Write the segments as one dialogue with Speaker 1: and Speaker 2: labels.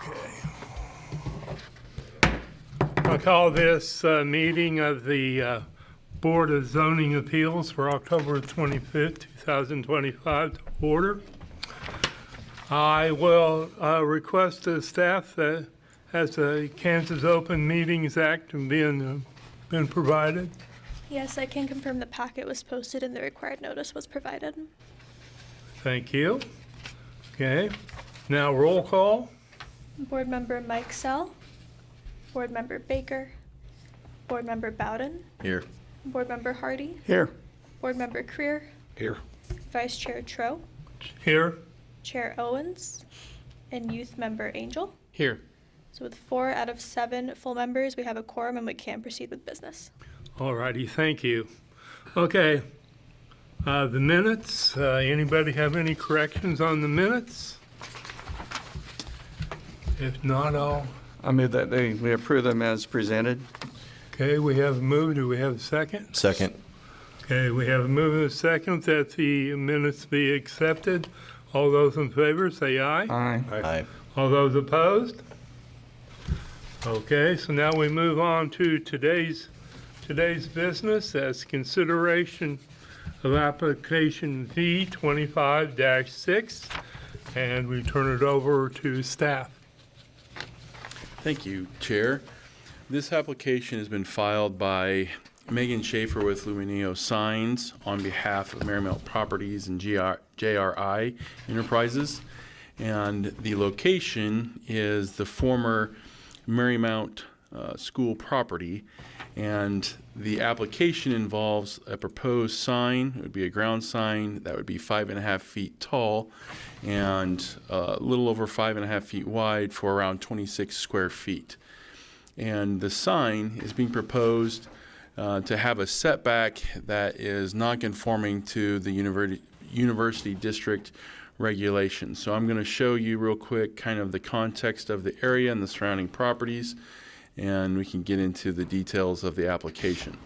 Speaker 1: Okay. I'll call this meeting of the Board of Zoning Appeals for October 25th, 2025 to order. I will request the staff that has the Kansas Open Meetings Act been provided.
Speaker 2: Yes, I can confirm the packet was posted and the required notice was provided.
Speaker 1: Thank you. Okay. Now roll call.
Speaker 2: Board Member Mike Sell, Board Member Baker, Board Member Bowden,
Speaker 3: Here.
Speaker 2: Board Member Hardy,
Speaker 3: Here.
Speaker 2: Board Member Creer,
Speaker 3: Here.
Speaker 2: Vice Chair Tro,
Speaker 1: Here.
Speaker 2: Chair Owens, and Youth Member Angel.
Speaker 3: Here.
Speaker 2: So with 4 out of 7 full members, we have a quorum and we can proceed with business.
Speaker 1: All righty, thank you. Okay, the minutes, anybody have any corrections on the minutes? If not,
Speaker 4: I move that we approve them as presented.
Speaker 1: okay, we have a move, do we have a second?
Speaker 3: Second.
Speaker 1: Okay, we have a move and a second that the minutes be accepted. All those in favor, say aye.
Speaker 4: Aye.
Speaker 3: Aye.
Speaker 1: All those opposed? Okay, so now we move on to today's business as consideration of application V25-6, and we turn it over to staff.
Speaker 5: Thank you, Chair. This application has been filed by Megan Schaefer with Lumineo Signs on behalf of Marymount Properties and JRI Enterprises. And the location is the former Marymount School property. And the application involves a proposed sign. It would be a ground sign that would be 5.5 feet tall and a little over 5.5 feet wide for around 26 square feet. And the sign is being proposed to have a setback that is non-conforming to the University District regulations. So I'm going to show you real quick kind of the context of the area and the surrounding properties, and we can get into the details of the application.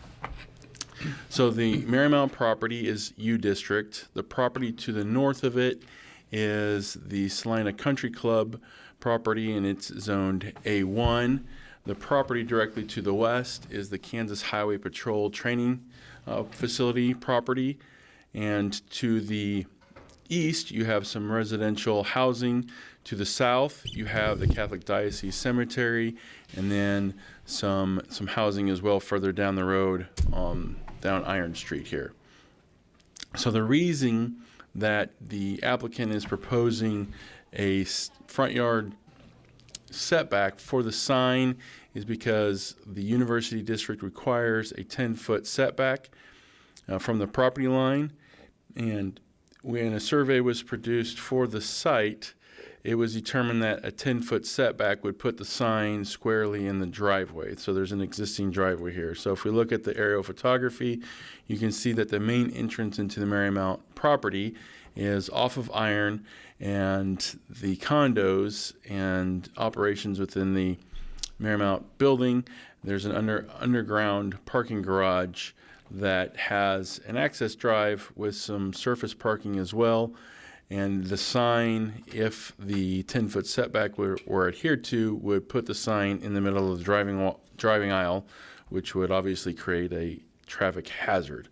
Speaker 5: So the Marymount property is U District. The property to the north of it is the Salina Country Club property, and it's zoned A1. The property directly to the west is the Kansas Highway Patrol Training Facility property, and to the east you have some residential housing. To the south you have the Catholic Diocese Cemetery, and then some housing as well further down the road down Iron Street here. So the reason that the applicant is proposing a front yard setback for the sign is because the University District requires a 10-foot setback from the property line. And when a survey was produced for the site, it was determined that a 10-foot setback would put the sign squarely in the driveway. So there's an existing driveway here. So if we look at the aerial photography, you can see that the main entrance into the Marymount property is off of Iron, and the condos and operations within the Marymount building, there's an underground parking garage that has an access drive with some surface parking as well. And the sign, if the 10-foot setback were adhered to, would put the sign in the middle of the driving aisle, which would obviously create a traffic hazard.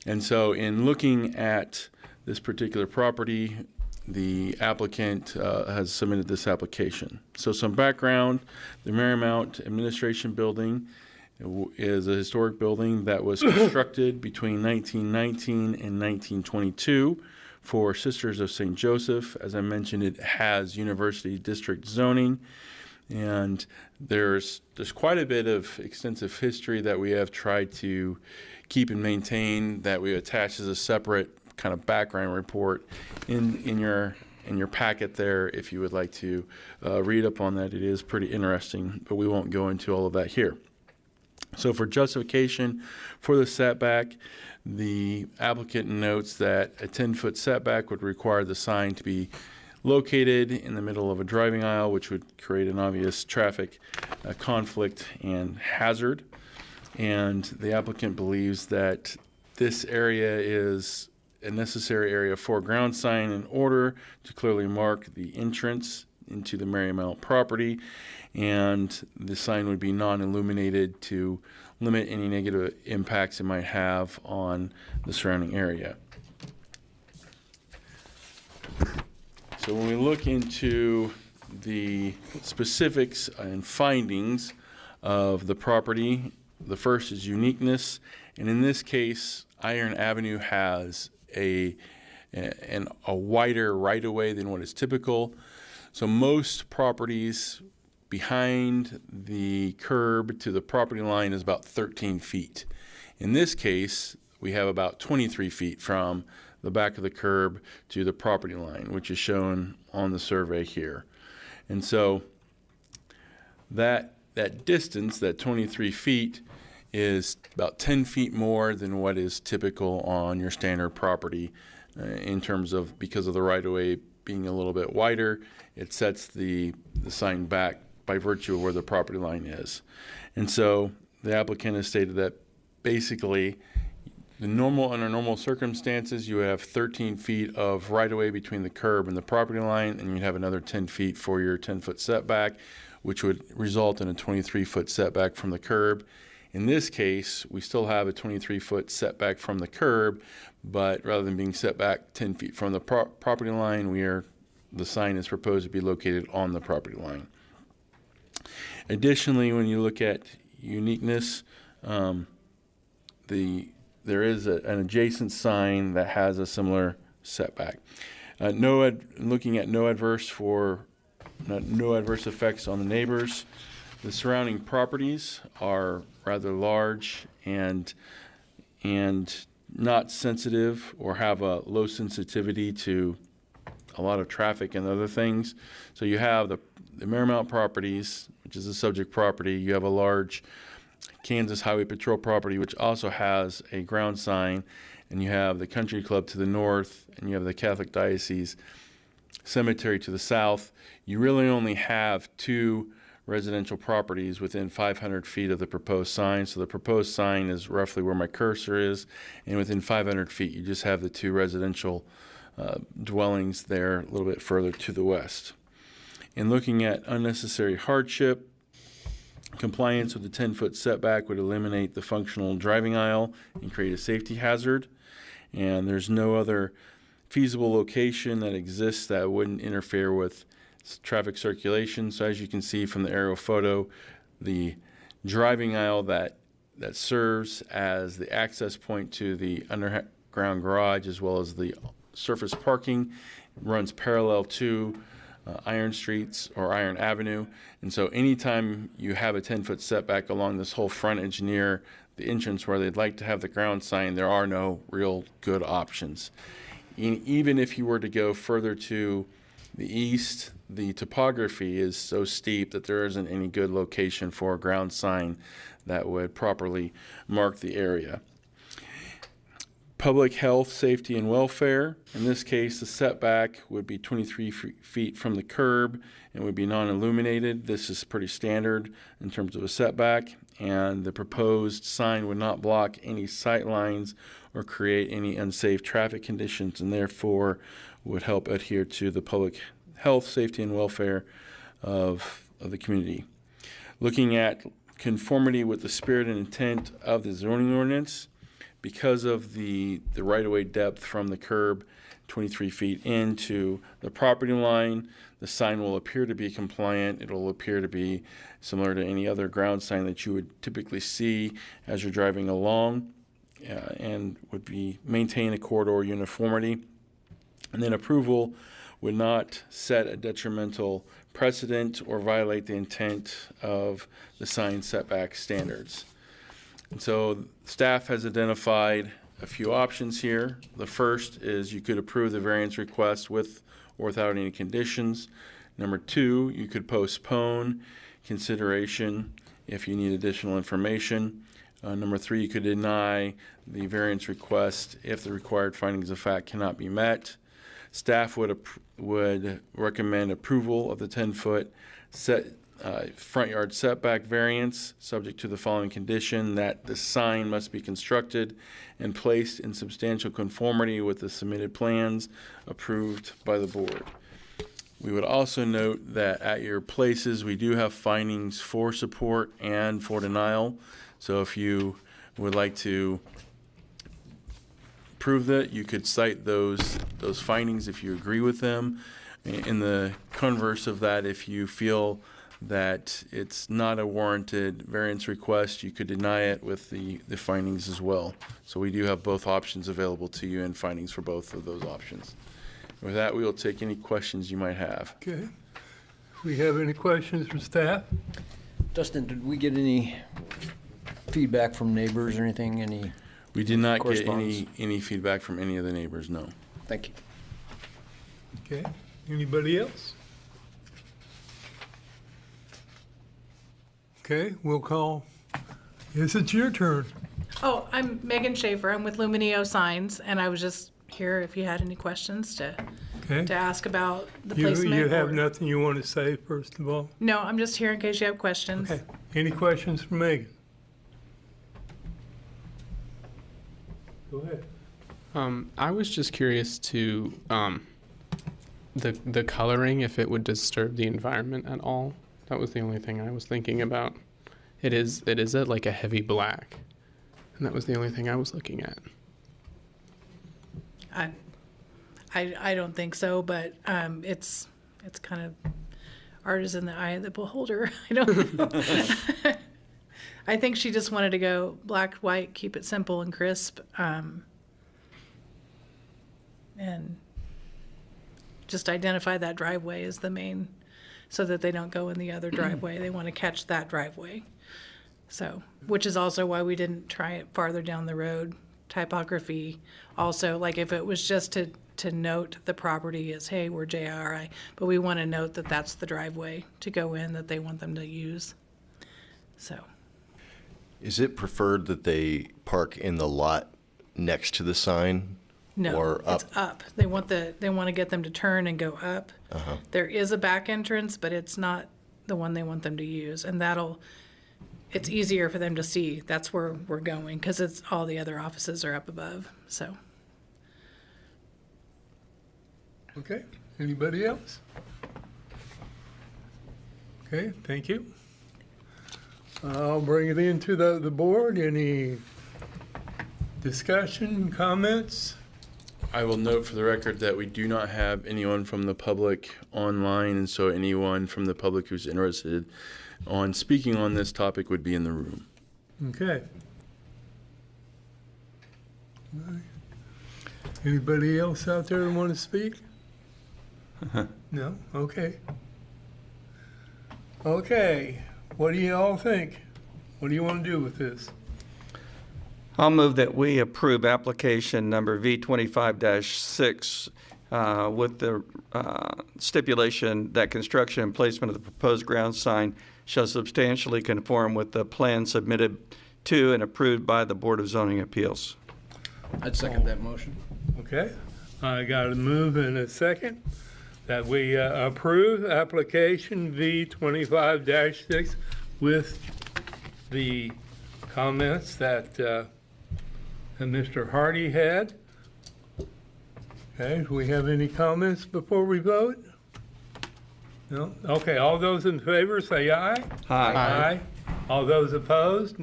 Speaker 5: And so in looking at this particular property, the applicant has submitted this application. So some background: the Marymount Administration Building is a historic building that was constructed between 1919 and 1922 for Sisters of St. Joseph. As I mentioned, it has University District zoning, and there's quite a bit of extensive history that we have tried to keep and maintain, that we attach as a separate kind of background report in your packet there if you would like to read up on that. It is pretty interesting, but we won't go into all of that here. So for justification for the setback, the applicant notes that a 10-foot setback would require the sign to be located in the middle of a driving aisle, which would create an obvious traffic conflict and hazard. And the applicant believes that this area is a necessary area for ground sign in order to clearly mark the entrance into the Marymount property, and the sign would be non-illuminated to limit any negative impacts it might have on the surrounding area. So when we look into the specifics and findings of the property, the first is uniqueness, and in this case, Iron Avenue has a wider right-of-way than what is typical. So most properties behind the curb to the property line is about 13 feet. In this case, we have about 23 feet from the back of the curb to the property line, which is shown on the survey here. And so that distance, that 23 feet, is about 10 feet more than what is typical on your standard property in terms of, because of the right-of-way being a little bit wider, it sets the sign back by virtue of where the property line is. And so the applicant has stated that basically under normal circumstances, you have 13 feet of right-of-way between the curb and the property line, and you'd have another 10 feet for your 10-foot setback, which would result in a 23-foot setback from the curb. In this case, we still have a 23-foot setback from the curb, but rather than being set back 10 feet from the property line, the sign is proposed to be located on the property line. Additionally, when you look at uniqueness, there is an adjacent sign that has a similar setback. Looking at no adverse effects on the neighbors. The surrounding properties are rather large and not sensitive or have a low sensitivity to a lot of traffic and other things. So you have the Marymount properties, which is the subject property. You have a large Kansas Highway Patrol property, which also has a ground sign, and you have the Country Club to the north, and you have the Catholic Diocese Cemetery to the south. You really only have two residential properties within 500 feet of the proposed sign. So the proposed sign is roughly where my cursor is, and within 500 feet, you just have the two residential dwellings there a little bit further to the west. In looking at unnecessary hardship, compliance with the 10-foot setback would eliminate the functional driving aisle and create a safety hazard. And there's no other feasible location that exists that wouldn't interfere with traffic circulation. So as you can see from the aerial photo, the driving aisle that serves as the access point to the underground garage as well as the surface parking runs parallel to Iron Streets or Iron Avenue. And so anytime you have a 10-foot setback along this whole frontage near the entrance where they'd like to have the ground sign, there are no real good options. Even if you were to go further to the east, the topography is so steep that there isn't any good location for a ground sign that would properly mark the area. Public health, safety, and welfare. In this case, the setback would be 23 feet from the curb and would be non-illuminated. This is pretty standard in terms of a setback, and the proposed sign would not block any sight lines or create any unsafe traffic conditions, and therefore would help adhere to the public health, safety, and welfare of the community. Looking at conformity with the spirit and intent of the zoning ordinance, because of the right-of-way depth from the curb 23 feet into the property line, the sign will appear to be compliant. It will appear to be similar to any other ground sign that you would typically see as you're driving along, and would maintain a corridor uniformity. And then approval would not set a detrimental precedent or violate the intent of the sign setback standards. And so staff has identified a few options here. The first is you could approve the variance request with or without any conditions. Number two, you could postpone consideration if you need additional information. Number three, you could deny the variance request if the required findings of fact cannot be met. Staff would recommend approval of the 10-foot front yard setback variance, subject to the following condition: that the sign must be constructed and placed in substantial conformity with the submitted plans approved by the board. We would also note that at your places, we do have findings for support and for denial. So if you would like to prove that, you could cite those findings if you agree with them. In the converse of that, if you feel that it's not a warranted variance request, you could deny it with the findings as well. So we do have both options available to you and findings for both of those options. With that, we will take any questions you might have.
Speaker 1: Okay. We have any questions from staff?
Speaker 3: Dustin, did we get any feedback from neighbors or anything? Any?
Speaker 5: We did not get
Speaker 3: Correspondence?
Speaker 5: any feedback from any of the neighbors, no.
Speaker 3: Thank you.
Speaker 1: Okay. Anybody else? Okay, we'll call. Yes, it's your turn.
Speaker 6: Oh, I'm Megan Schaefer. I'm with Lumineo Signs, and I was just here if you had any questions to
Speaker 1: Okay.
Speaker 6: ask about the
Speaker 1: You
Speaker 6: placement.
Speaker 1: have
Speaker 6: or-
Speaker 1: nothing you want to say, first of all?
Speaker 6: No, I'm just here in case you have questions.
Speaker 1: Okay. Any questions for Megan? Go ahead.
Speaker 7: I was just curious to the coloring, if it would disturb the environment at all. That was the only thing I was thinking about. It is like a heavy black, and that was the only thing I was looking at.
Speaker 6: I don't think so, but it's kind of art is in the eye of the beholder. I don't know. I think she just wanted to go black, white, keep it simple and crisp, and just identify that driveway as the main, so that they don't go in the other driveway. They want to catch that driveway. So, which is also why we didn't try it farther down the road. Typography, also, like if it was just to note the property as, hey, we're JRI, but we want to note that that's the driveway to go in that they want them to use. So,
Speaker 8: Is it preferred that they park in the lot next to the sign?
Speaker 6: no,
Speaker 8: Or
Speaker 6: it's
Speaker 8: up?
Speaker 6: up. They want to get them to turn and go up. There is a back entrance, but it's not the one they want them to use, and it's easier for them to see. That's where we're going, because it's all the other offices are up above, so.
Speaker 1: Okay. Anybody else? Okay, thank you. I'll bring it into the board. Any discussion, comments?
Speaker 5: I will note for the record that we do not have anyone from the public online, and so anyone from the public who's interested on speaking on this topic would be in the room.
Speaker 1: Okay. Anybody else out there want to speak? No? Okay. Okay. What do you all think? What do you want to do with this?
Speaker 4: I'll move that we approve application number V25-6 with the stipulation that construction and placement of the proposed ground sign shall substantially conform with the plan submitted to and approved by the Board of Zoning Appeals.
Speaker 3: I'd second that motion.
Speaker 1: Okay. I got a move and a second that we approve application V25-6 with the comments that Mr. Hardy had. Okay, do we have any comments before we vote? No? Okay, all those in favor say aye.
Speaker 4: Aye.
Speaker 1: All those opposed?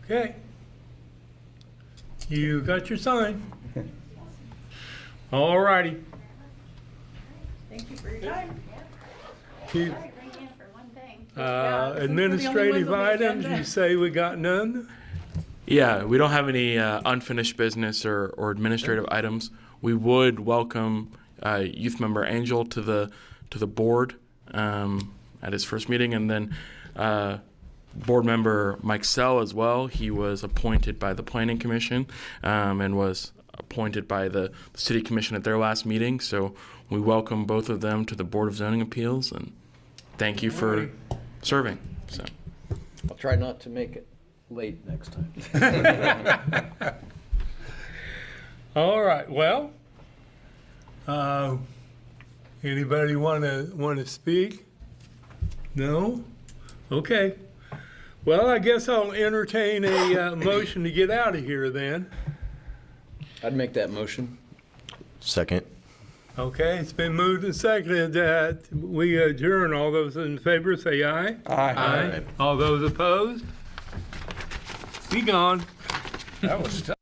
Speaker 1: Okay. You got your sign. All righty.
Speaker 2: Thank you for your time.
Speaker 1: Keep-
Speaker 2: Bring in for one thing.
Speaker 1: Administrative items, you say we got none?
Speaker 9: Yeah, we don't have any unfinished business or administrative items. We would welcome youth member Angel to the board at his first meeting, and then board member Mike Sell as well. He was appointed by the Planning Commission and was appointed by the City Commission at their last meeting. So we welcome both of them to the Board of Zoning Appeals, and thank you for serving. So.
Speaker 3: I'll try not to make it late next time.
Speaker 1: All right, well, anybody want to speak? No? Okay. Well, I guess I'll entertain a motion to get out of here then.
Speaker 3: I'd make that motion.
Speaker 8: Second.
Speaker 1: Okay, it's been moved and seconded that we adjourn. All those in favor say aye.
Speaker 4: Aye.
Speaker 1: All those opposed? Be gone.
Speaker 3: That was tough.